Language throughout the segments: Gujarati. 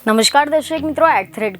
નમસ્કાર દર્શક મિત્રો,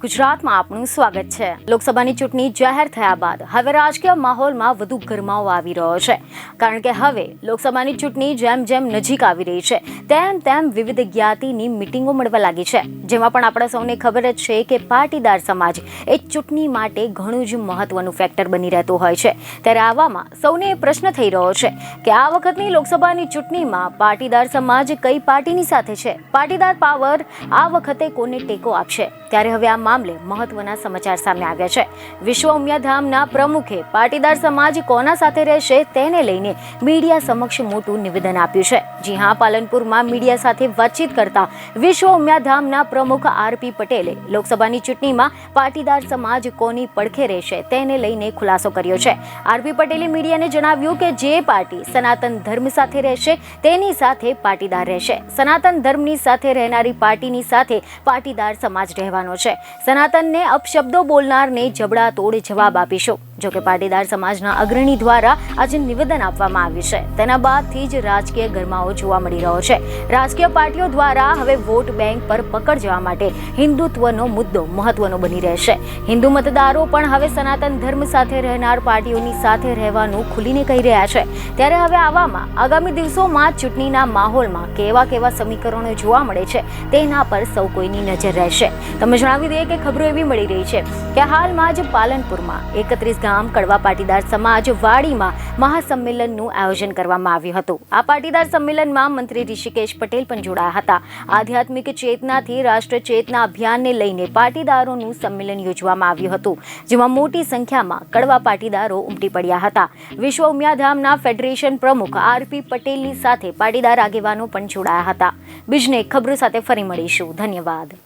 @ગુજરાતમાં આપનું સ્વાગત છે। લોકસભાની ચૂંટણી જાહેર થયા બાદ હવે રાજકીય માહોલમાં વધુ ગરમાવો આવી રહ્યો છે, કારણ કે હવે લોકસભાની ચૂંટણી જેમ જેમ નજીક આવી રહી છે તેમ તેમ વિવિધ જ્ઞાતિની મિટિંગો મળવા લાગી છે, જેમાં પણ આપણે સૌને ખબર જ છે કે પાટીદાર સમાજ એ ચૂંટણી માટે ઘણું જ મહત્વનું ફેક્ટર બની રહેતું હોય છે। ત્યારે આવામાં સૌને એ પ્રશ્ન થઈ રહ્યો છે કે આ વખતની લોકસભાની ચૂંટણીમાં પાટીદાર સમાજ કઈ પાર્ટીની સાથે છે, પાટીદાર પાવર આ વખતે કોને ટેકો આપશે। ત્યારે હવે આ મામલે મહત્વના સમાચાર સામે આવ્યા છે। વિશ્વ ઉમિયાધામના પ્રમુખે પાટીદાર સમાજ કોના સાથે રહેશે તેને લઈને મીડિયા સમક્ષ મોટું નિવેદન આપ્યું છે। જી હા, પાલનપુરમાં મીડિયા સાથે વાતચીત કરતા વિશ્વ ઉમિયાધામના પ્રમુખ આરપી પટેલે લોકસભાની ચૂંટણીમાં પાટીદાર સમાજ કોની પડખે રહેશે તેને લઈને ખુલાસો કર્યો છે। આરપી પટેલે મીડિયાને જણાવ્યું કે જે પાર્ટી સનાતન ધર્મ સાથે રહેશે તેની સાથે પાટીદાર રહેશે, સનાતન ધર્મની સાથે રહેનારી પાર્ટીની સાથે પાટીદાર સમાજ રહેવાનો છે। સનાતનને અપશબ્દો બોલનારને જબડા તોડ જવાબ આપીશું। જોકે પાટીદાર સમાજના અગ્રણી દ્વારા આજે નિવેદન આપવામાં આવ્યું છે, તેના બાદથી જ રાજકીય ગરમાવો જોવા મળી રહ્યો છે। રાજકીય પાર્ટીઓ દ્વારા હવે વોટ બેંક પર પકડ જવા માટે હિન્દુત્વનો મુદ્દો મહત્વનો બની રહેશે। હિન્દુ મતદારો પણ હવે સનાતન ધર્મ સાથે રહેનાર પાર્ટીઓની સાથે રહેવાનું ખુલીને કહી રહ્યા છે। ત્યારે હવે આવામાં આગામી દિવસોમાં ચૂંટણીના માહોલમાં કેવા સમીકરણો જોવા મળે છે તેના પર સૌ કોઈની નજર રહેશે। તમે જણાવી દઈએ કે ખબરો એવી મળી રહી છે કે હાલમાં જ પાલનપુરમાં 31 ગામ કડવા પાટીદાર સમાજ વાડીમાં મહાસંમેલનનું આયોજન કરવામાં આવ્યું હતું। આ પાટીદાર સંમેલનમાં મંત્રી ઋષિકેશ પટેલ પણ જોડાયા હતા। આધ્યાત્મિક ચેતનાથી રાષ્ટ્ર ચેતના અભિયાનને લઈને પાટીદારોનું સંમેલન યોજવામાં આવ્યું હતું, જેમાં મોટી સંખ્યામાં કડવા પાટીદારો ઉમટી પડ્યા હતા। વિશ્વ ઉમિયાધામના ફેડરેશન પ્રમુખ આરપી પટેલની સાથે પાટીદાર આગેવાનો પણ જોડાયા હતા। બીજને ખબરો સાથે ફરી મળીશું। ધન્યવાદ।